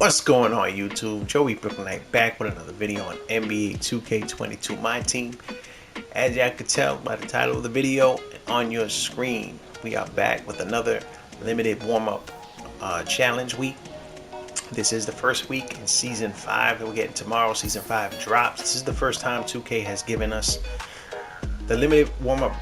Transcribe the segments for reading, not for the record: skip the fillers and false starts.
What's going on YouTube? Joey Brooklynite back with another video on NBA 2K22 My Team. As y'all can tell by the title of the video on your screen, we are back with another limited warm-up challenge week. This is the first week in season 5 that we're getting tomorrow. Season 5 drops. This is the first time 2K has given us the limited warm-up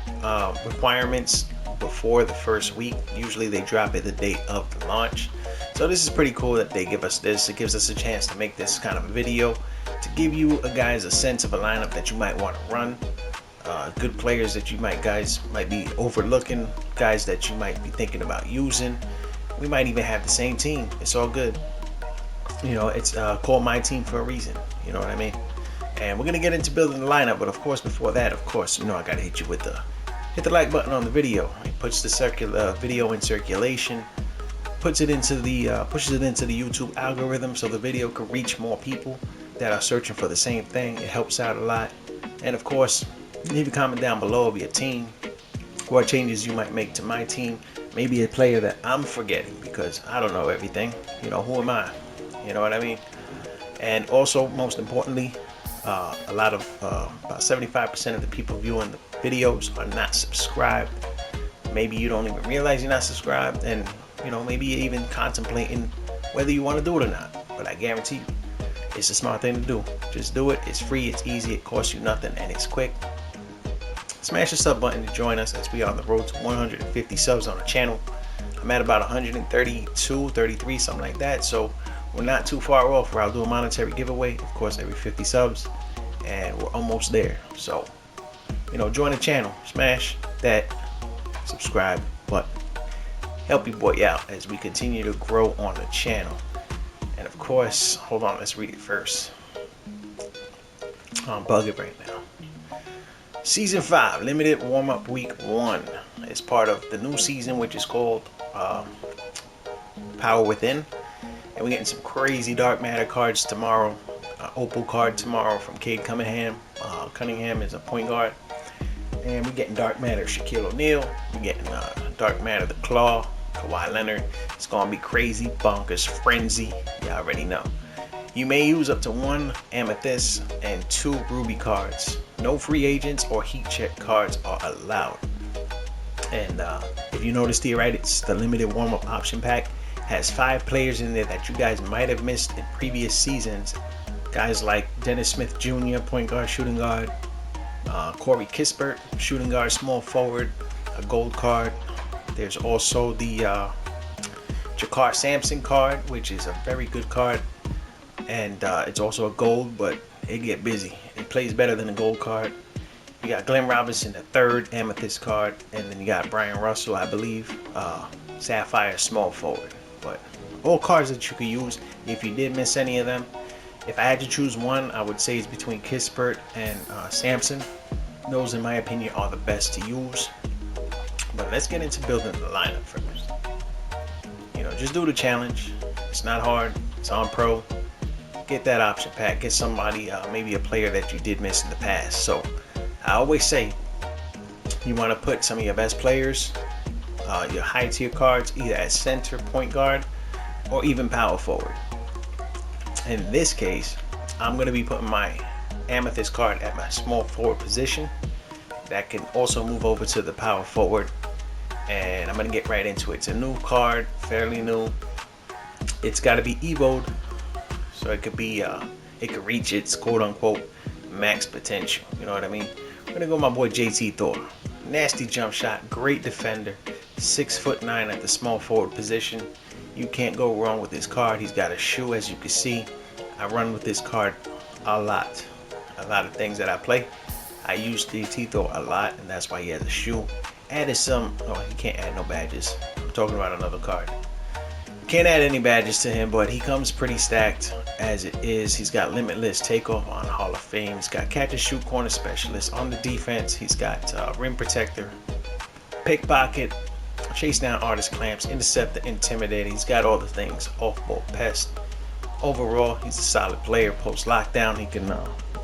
requirements before the first week. Usually they drop it the date of the launch. So this is pretty cool that they give us this. It gives us a chance to make this kind of a video to give you guys a sense of a lineup that you might want to run. Good players that you guys might be overlooking, guys that you might be thinking about using. We might even have the same team. It's all good. You know, it's called My Team for a reason. You know what I mean? And we're gonna get into building the lineup, but of course, before that, of course, you know I gotta hit you with hit the like button on the video. It puts the video in circulation. Pushes it into the YouTube algorithm so the video can reach more people that are searching for the same thing. It helps out a lot. And of course, leave a comment down below of your team, what changes you might make to my team, maybe a player that I'm forgetting because I don't know everything. You know, who am I? You know what I mean? And also, most importantly, about 75% of the people viewing the videos are not subscribed. Maybe you don't even realize you're not subscribed, and you know, maybe you're even contemplating whether you want to do it or not. But I guarantee you, it's a smart thing to do. Just do it. It's free, it's easy, it costs you nothing, and it's quick. Smash the sub button to join us as we are on the road to 150 subs on the channel. I'm at about 132, 33, something like that. So we're not too far off where I'll do a monetary giveaway, of course, every 50 subs. And we're almost there. So, you know, join the channel. Smash that subscribe button. Help your boy out as we continue to grow on the channel. And of course, hold on, let's read it first. I'm bugging right now. Season 5 limited warm-up week 1 is part of the new season, which is called Power Within. And we're getting some crazy dark matter cards tomorrow. Opal card tomorrow from Cade Cunningham. Cunningham is a point guard. And we're getting dark matter Shaquille O'Neal. We're getting dark matter the Claw, Kawhi Leonard. It's gonna be crazy, bonkers, frenzy. You already know. You may use up to 1 amethyst and 2 ruby cards. No free agents or heat check cards are allowed. And if you notice here, right, it's the limited warm-up option pack. Has 5 players in there that you guys might have missed in previous seasons. Guys like Dennis Smith Jr., point guard, shooting guard. Corey Kispert, shooting guard, small forward, a gold card. There's also the Jakar Sampson card, which is a very good card. And it's also a gold, but it get busy. It plays better than a gold card. You got Glenn Robinson, the 3rd amethyst card. And then you got Brian Russell, I believe, Sapphire, small forward. But all cards that you could use if you did miss any of them. If I had to choose one, I would say it's between Kispert and Sampson. Those, in my opinion, are the best to use. But let's get into building the lineup first. You know, just do the challenge. It's not hard. It's on pro. Get that option pack. Get somebody, maybe a player that you did miss in the past. So I always say you want to put some of your best players, your high tier cards, either at center, point guard, or even power forward. In this case, I'm going to be putting my amethyst card at my small forward position. That can also move over to the power forward. And I'm going to get right into it. It's a new card, fairly new. It's got to be evoed, so it could be, it could reach its quote-unquote max potential. You know what I mean? I'm going to go with my boy JT Thor. Nasty jump shot, great defender, 6'9" at the small forward position. You can't go wrong with this card. He's got a shoe, as you can see. I run with this card a lot. A lot of things that I play, I use JT Thor a lot, and that's why he has a shoe. Added some, oh, he can't add no badges. I'm talking about another card. Can't add any badges to him, but he comes pretty stacked as it is. He's got limitless takeoff on Hall of Fame. He's got catch and shoot corner specialist. On the defense, he's got rim protector, pickpocket, chase down artist clamps, interceptor, intimidator. He's got all the things. Off-ball pest. Overall, he's a solid player. Post lockdown, he can,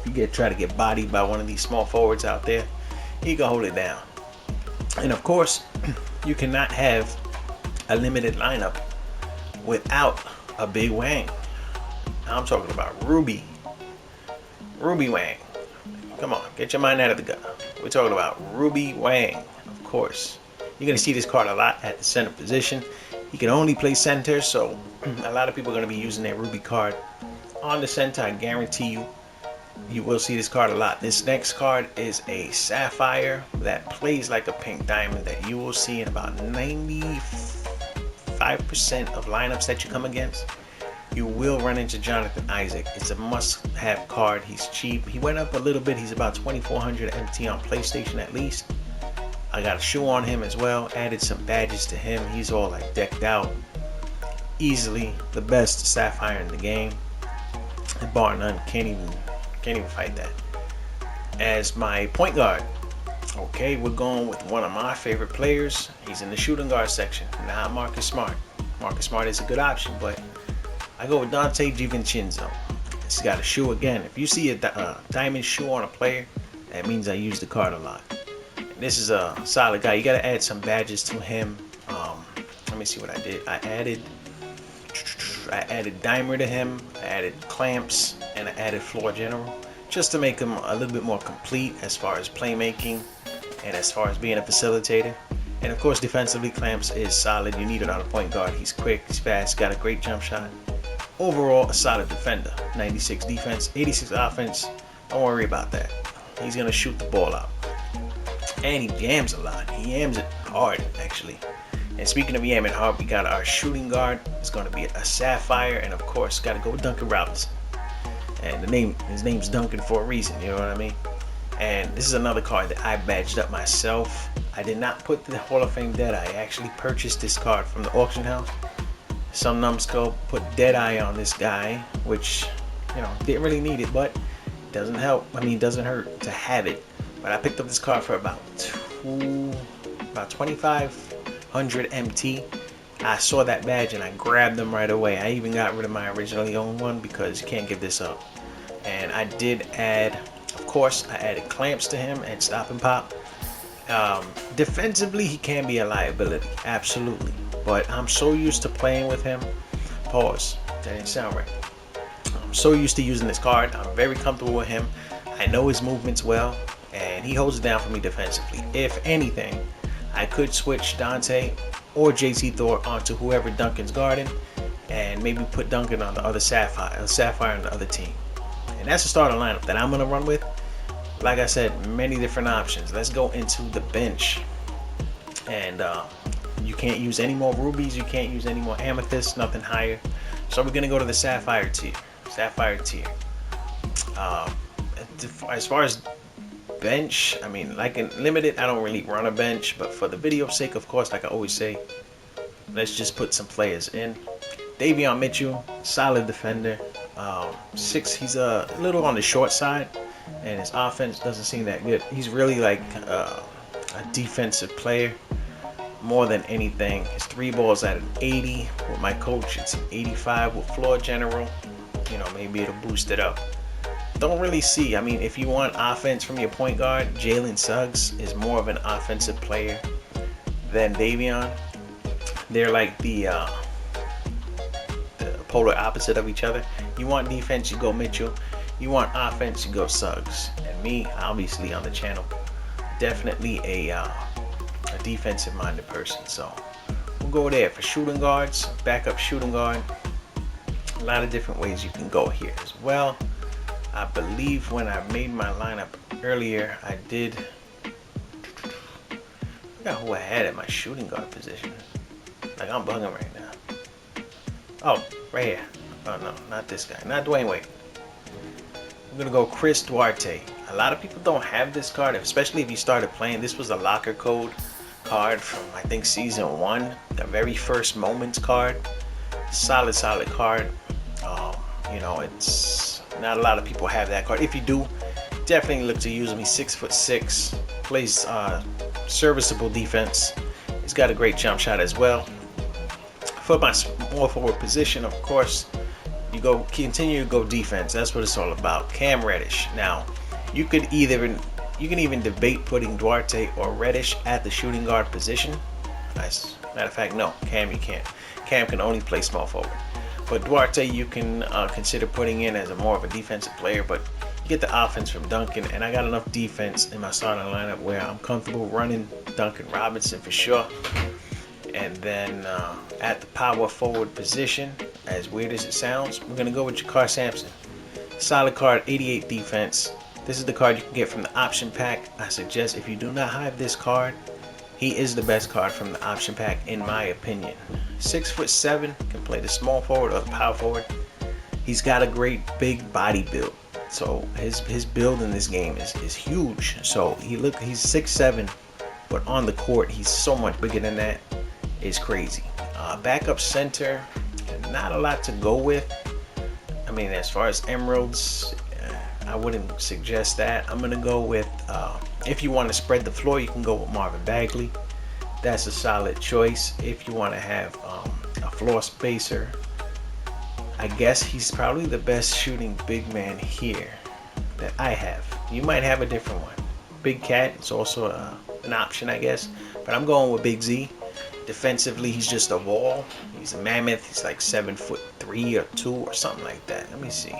if you try to get bodied by one of these small forwards out there, he can hold it down. And of course, you cannot have a limited lineup without a big wang. I'm talking about Ruby Wang. Come on, get your mind out of the gutter. We're talking about Ruby Wang, of course. You're going to see this card a lot at the center position. He can only play center, so a lot of people are going to be using their Ruby card on the center. I guarantee you, you will see this card a lot. This next card is a Sapphire that plays like a pink diamond that you will see in about 95% of lineups that you come against. You will run into Jonathan Isaac. It's a must-have card. He's cheap. He went up a little bit. He's about 2,400 MT on PlayStation at least. I got a shoe on him as well. Added some badges to him. He's all like decked out. Easily the best Sapphire in the game. Bar none. Can't even fight that. As my point guard, okay, we're going with one of my favorite players. He's in the shooting guard section, not Marcus Smart. Marcus Smart is a good option, but I go with Donte DiVincenzo. He's got a shoe again. If you see a diamond shoe on a player, that means I use the card a lot. And this is a solid guy. You got to add some badges to him. Let me see what I did. I added dimer to him. I added clamps, and I added floor general, just to make him a little bit more complete as far as playmaking and as far as being a facilitator. And of course, defensively, clamps is solid. You need it on a point guard. He's quick, he's fast, got a great jump shot. Overall, a solid defender. 96 defense, 86 offense. Don't worry about that. He's gonna shoot the ball out, and he jams a lot. He jams it hard, actually. And speaking of yamming hard, we got our shooting guard. It's going to be a Sapphire, and of course, got to go with Duncan Robinson. And his name's Duncan for a reason, you know what I mean? And this is another card that I badged up myself. I did not put the Hall of Fame Deadeye. I actually purchased this card from the auction house. Some numbskull put Deadeye on this guy, which, you know, didn't really need it, but it doesn't help. I mean, it doesn't hurt to have it. But I picked up this card for about 2,500 MT. I saw that badge and I grabbed them right away. I even got rid of my originally owned one because you can't give this up. And I did add, of course, I added clamps to him and stop and pop. Defensively, he can be a liability, absolutely. But I'm so used to playing with him. Pause. That didn't sound right. I'm so used to using this card. I'm very comfortable with him. I know his movements well, and he holds it down for me defensively. If anything, I could switch Dante or JT Thor onto whoever Duncan's guarding, and maybe put Duncan on the other Sapphire on the other team. And that's the starting lineup that I'm gonna run with. Like I said, many different options. Let's go into the bench. And you can't use any more rubies, you can't use any more amethysts, nothing higher. So we're gonna go to the Sapphire tier. As far as bench, I mean, like in limited, I don't really run a bench, but for the video sake, of course, like I always say, let's just put some players in. Davion Mitchell, solid defender. He's a little on the short side, and his offense doesn't seem that good. He's really like a defensive player more than anything. His three balls at an 80 with my coach. It's an 85 with floor general. You know, maybe it'll boost it up. Don't really see. I mean, if you want offense from your point guard, Jalen Suggs is more of an offensive player than Davion. They're like the polar opposite of each other. You want defense, you go Mitchell. You want offense, you go Suggs. And me, obviously on the channel, definitely a defensive-minded person. So we'll go there for shooting guards, backup shooting guard. A lot of different ways you can go here as well. I believe when I made my lineup earlier, I did. I forgot who I had at my shooting guard position. Like, I'm bugging right now. Oh, right here. Oh no, not this guy. Not Dwayne Wade. I'm gonna go Chris Duarte. A lot of people don't have this card, especially if you started playing. This was a locker code card from, I think, season 1, the very first Moments card. Solid card. You know, it's not a lot of people have that card. If you do, definitely look to use him. He's 6'6", plays serviceable defense. He's got a great jump shot as well. For my small forward position, of course, you continue to go defense. That's what it's all about. Cam Reddish. Now, you can even debate putting Duarte or Reddish at the shooting guard position. Nice. Matter of fact, no, Cam you can't. Cam can only play small forward. But Duarte you can consider putting in as more of a defensive player, but you get the offense from Duncan, and I got enough defense in my starting lineup where I'm comfortable running Duncan Robinson for sure. And then at the power forward position, as weird as it sounds, we're going to go with Jakar Sampson. Solid card, 88 defense. This is the card you can get from the option pack. I suggest if you do not have this card, he is the best card from the option pack in my opinion. 6'7", can play the small forward or the power forward. He's got a great big body build. So his build in this game is huge. So he's 6'7", but on the court he's so much bigger than that. It's crazy. Backup center, not a lot to go with. I mean, as far as emeralds, I wouldn't suggest that. I'm gonna go with if you want to spread the floor, you can go with Marvin Bagley. That's a solid choice. If you want to have a floor spacer, I guess he's probably the best shooting big man here that I have. You might have a different one. Big Cat is also an option, I guess, but I'm going with Big Z. Defensively, he's just a wall. He's a mammoth. He's like 7'3" or 2" or something like that. Let me see.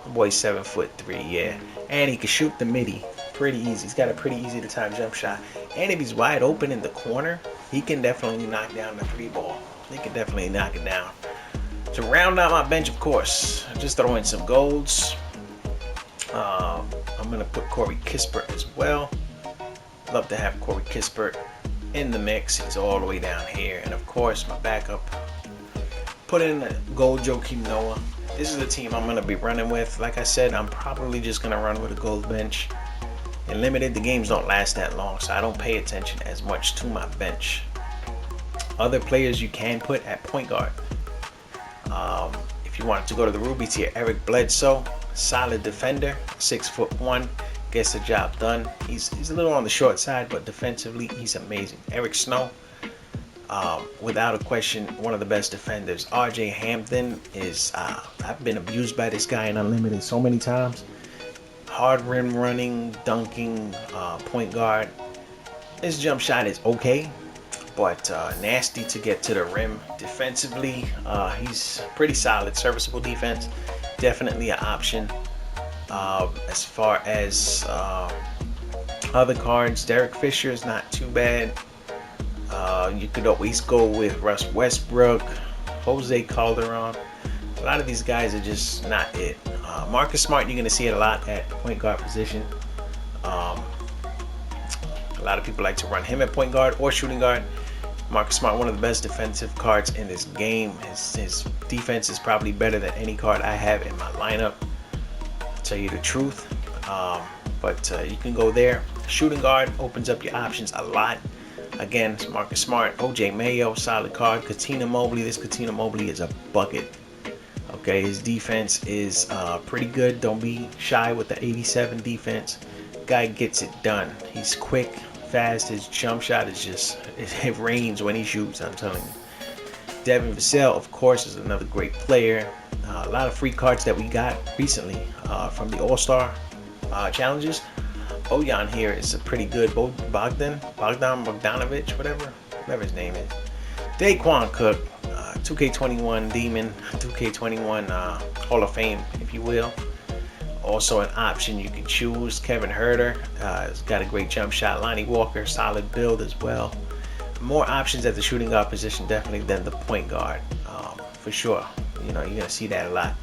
My boy's 7'3", yeah. And he can shoot the midi pretty easy. He's got a pretty easy to time jump shot. And if he's wide open in the corner, he can definitely knock down the 3 ball. He can definitely knock it down. To round out my bench, of course, just throw in some golds. I'm gonna put Corey Kispert as well. Love to have Corey Kispert in the mix. He's all the way down here. And of course, my backup, put in a gold Joakim Noah. This is the team I'm gonna be running with. Like I said, I'm probably just gonna run with a gold bench. In limited, the games don't last that long, so I don't pay attention as much to my bench. Other players you can put at point guard. If you wanted to go to the Ruby tier, Eric Bledsoe, solid defender, 6'1", gets the job done. He's a little on the short side, but defensively he's amazing. Eric Snow, without a question, one of the best defenders. RJ Hampton is I've been abused by this guy in Unlimited so many times. Hard rim running, dunking, point guard. His jump shot is okay, but nasty to get to the rim. Defensively, he's pretty solid. Serviceable defense, definitely an option. As far as other cards, Derek Fisher is not too bad. You could always go with Russ Westbrook, Jose Calderon. A lot of these guys are just not it. Marcus Smart, you're going to see it a lot at point guard position. A lot of people like to run him at point guard or shooting guard. Marcus Smart, one of the best defensive cards in this game. His defense is probably better than any card I have in my lineup, to tell you the truth. But you can go there. Shooting guard opens up your options a lot. Again, it's Marcus Smart. OJ Mayo, solid card. Katina Mobley. This Katina Mobley is a bucket. Okay, his defense is pretty good. Don't be shy with the 87 defense. Guy gets it done. He's quick, fast. His jump shot is just, it rains when he shoots, I'm telling you. Devin Vassell, of course, is another great player. A lot of free cards that we got recently from the All-Star challenges. Bojan here is a pretty good. Bogdanovich, whatever his name is. Daquan Cook, 2K21 Demon, 2K21 Hall of Fame, if you will. Also an option you can choose. Kevin Herter has got a great jump shot. Lonnie Walker, solid build as well. More options at the shooting guard position definitely than the point guard, for sure. You know, you're gonna see that a lot.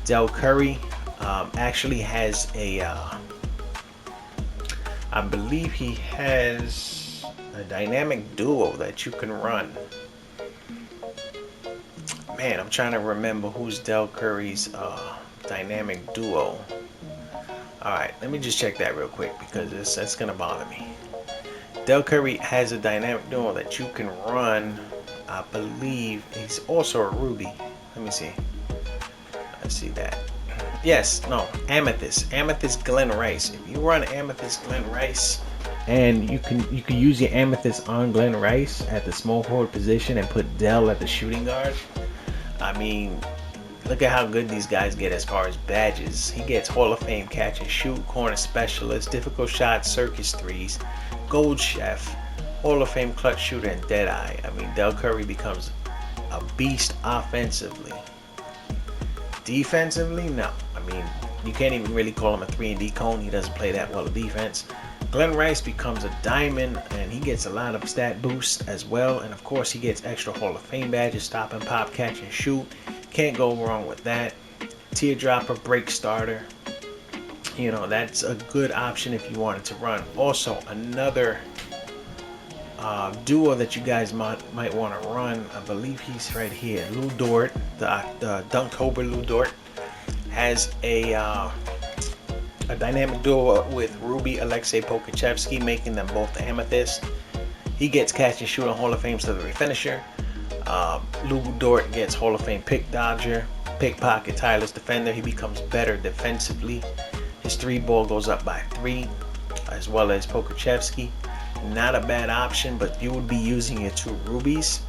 Del Curry actually has a, I believe he has a dynamic duo that you can run. Man, I'm trying to remember who's Del Curry's dynamic duo. Alright, let me just check that real quick because that's gonna bother me. Del Curry has a dynamic duo that you can run. I believe he's also a Ruby. Let me see. Let's see that. Yes, no, Amethyst. Amethyst Glenn Rice. If you run Amethyst Glenn Rice, and you can use your Amethyst on Glenn Rice at the small forward position and put Del at the shooting guard. I mean, look at how good these guys get as far as badges. He gets Hall of Fame catch and shoot, corner specialist, difficult shots, circus threes, gold chef, Hall of Fame clutch shooter, and dead eye. I mean, Del Curry becomes a beast offensively. Defensively, no. I mean, you can't even really call him a 3-and-D cone. He doesn't play that well at defense. Glenn Rice becomes a diamond, and he gets a lot of stat boosts as well. And of course, he gets extra Hall of Fame badges: stop and pop, catch and shoot. Can't go wrong with that. Teardropper, break starter. You know, that's a good option if you wanted to run. Also, another duo that you guys might want to run, I believe he's right here, Lou Dort, the Dunktober Lou Dort, has a dynamic duo with Ruby Alexei Pokachevsky, making them both the Amethyst. He gets catch and shoot on Hall of Fame celebrity finisher. Lou Dort gets Hall of Fame pick dodger, pickpocket, tireless defender. He becomes better defensively. His 3-ball goes up by 3, as well as Pokachevsky. Not a bad option, but you would be using your 2 rubies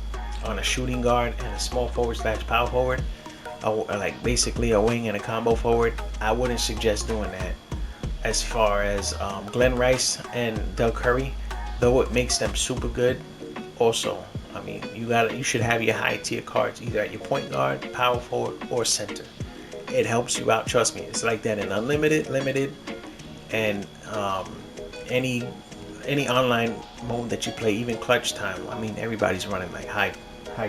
on a shooting guard and a small forward / power forward, like basically a wing and a combo forward. I wouldn't suggest doing that. As far as Glenn Rice and Del Curry, though it makes them super good, also, I mean, you should have your high tier cards either at your point guard, power forward, or center. It helps you out, trust me. It's like that in Unlimited, Limited, and any online mode that you play, even Clutch Time. I mean, everybody's running like high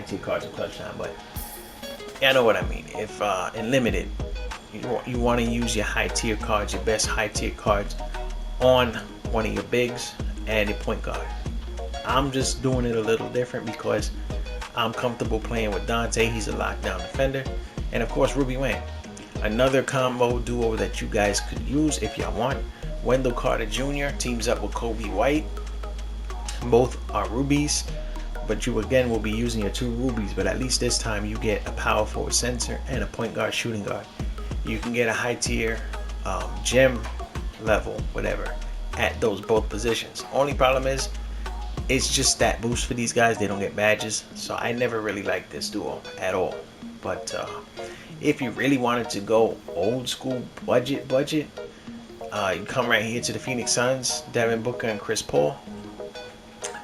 tier cards in Clutch Time, but yeah, I know what I mean. If in Limited, you want to use your high tier cards, your best high tier cards, on one of your bigs and your point guard. I'm just doing it a little different because I'm comfortable playing with Dante. He's a lockdown defender, and of course Ruby Wayne. Another combo duo that you guys could use if y'all want. Wendell Carter Jr. teams up with Kobe White. Both are rubies, but you again will be using your 2 rubies, but at least this time you get a power forward center and a point guard shooting guard. You can get a high tier gem level, whatever, at those both positions. Only problem is, it's just stat boost for these guys. They don't get badges, so I never really liked this duo at all. But if you really wanted to go old school budget, you come right here to the Phoenix Suns, Devin Booker and Chris Paul.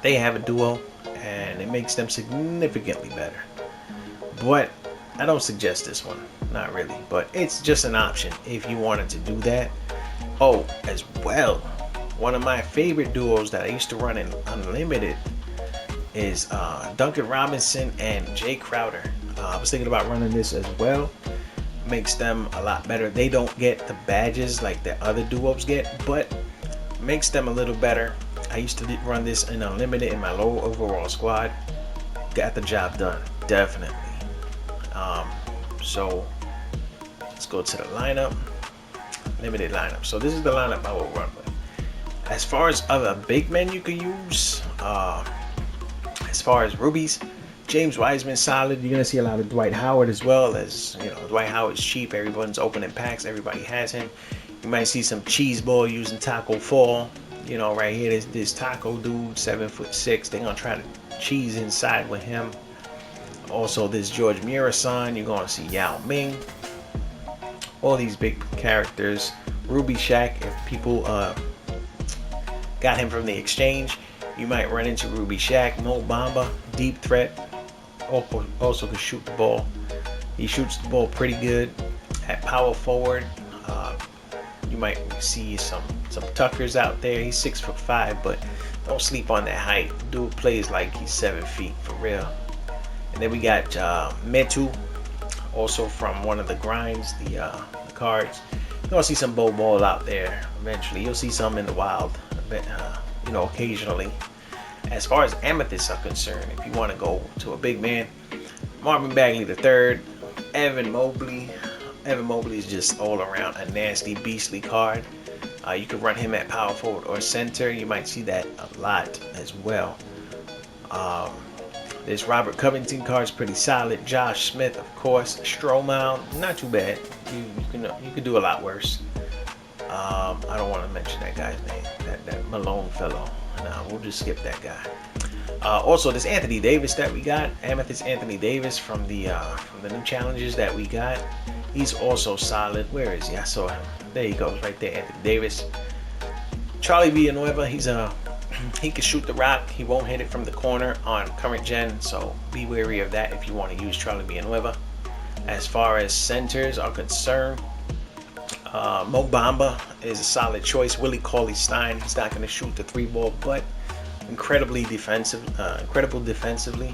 They have a duo, and it makes them significantly better. But I don't suggest this one, not really. But it's just an option if you wanted to do that. Oh, as well, one of my favorite duos that I used to run in Unlimited is Duncan Robinson and Jay Crowder. I was thinking about running this as well. Makes them a lot better. They don't get the badges like the other duos get, but makes them a little better. I used to run this in Unlimited in my low overall squad. Got the job done, definitely. So let's go to the lineup. Limited lineup. So this is the lineup I will run with. As far as other big men you could use, as far as rubies, James Wiseman solid. You're gonna see a lot of Dwight Howard as well, as you know, Dwight Howard's cheap. Everyone's opening packs. Everybody has him. You might see some cheese ball using Taco Fall. You know, right here, this Taco dude, 7'6". They're gonna try to cheese inside with him. Also, this George Murasan. You're gonna see Yao Ming. All these big characters. Ruby Shaq. If people got him from the exchange, you might run into Ruby Shaq. Mo Bamba, deep threat. Also can shoot the ball. He shoots the ball pretty good. At power forward, you might see some Tuckers out there. He's 6'5", but don't sleep on that height. Dude plays like he's 7 feet for real. And then we got Metu, also from one of the grinds, the cards. You're gonna see some Bo Ball out there eventually. You'll see some in the wild, you know, occasionally. As far as amethysts are concerned, if you want to go to a big man, Marvin Bagley III, Evan Mobley. Evan Mobley is just all around a nasty, beastly card. You can run him at power forward or center. You might see that a lot as well. This Robert Covington card is pretty solid. Josh Smith, of course. Stroman, not too bad. You can do a lot worse. I don't want to mention that guy's name. That Malone fellow. Nah, we'll just skip that guy. Also, this Anthony Davis that we got, Amethyst Anthony Davis from the new challenges that we got. He's also solid. Where is he? I saw him. There he goes, right there, Anthony Davis. Charlie Villanueva, he can shoot the rock. He won't hit it from the corner on current gen, so be wary of that if you want to use Charlie Villanueva. As far as centers are concerned, Mo Bamba is a solid choice. Willie Cauley-Stein, he's not going to shoot the 3-ball, but incredible defensively.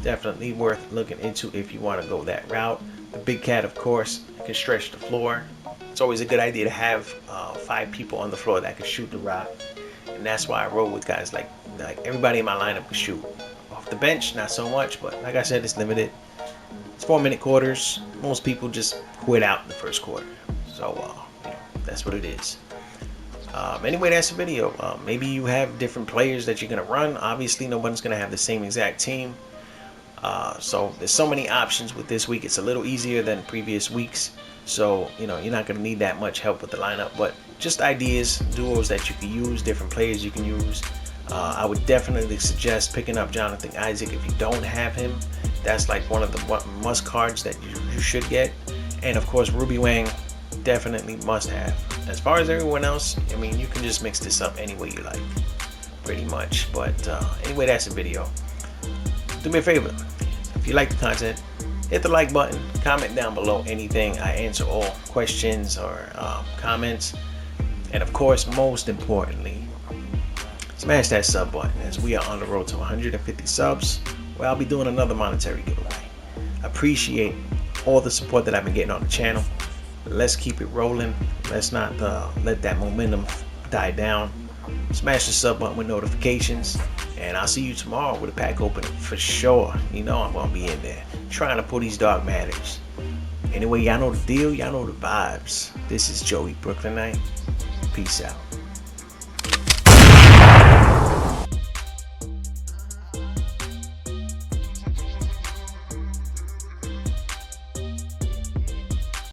Definitely worth looking into if you want to go that route. The big cat, of course, can stretch the floor. It's always a good idea to have 5 people on the floor that can shoot the rock, and that's why I roll with guys like everybody in my lineup can shoot. Off the bench, not so much, but like I said, it's limited. It's 4-minute quarters. Most people just quit out in the first quarter, so that's what it is. Anyway, that's the video. Maybe you have different players that you're gonna run. Obviously, nobody's gonna have the same exact team. So there's so many options with this week. It's a little easier than previous weeks. So you're not gonna need that much help with the lineup, but just ideas, duos that you can use, different players you can use. I would definitely suggest picking up Jonathan Isaac if you don't have him. That's like one of the must cards that you should get. And of course, Ruby Wang, definitely must have. As far as everyone else, I mean, you can just mix this up any way you like, pretty much. But anyway, that's the video. Do me a favor, if you like the content, hit the like button, comment down below anything. I answer all questions or comments. And of course, most importantly, smash that sub button, as we are on the road to 150 subs, where I'll be doing another monetary giveaway. Appreciate all the support that I've been getting on the channel. Let's keep it rolling. Let's not let that momentum die down. Smash the sub button with notifications, and I'll see you tomorrow with a pack opening for sure. I'm gonna be in there trying to pull these dark matters. Anyway, y'all know the deal, y'all know the vibes. This is Joey Brooklynite. Peace out.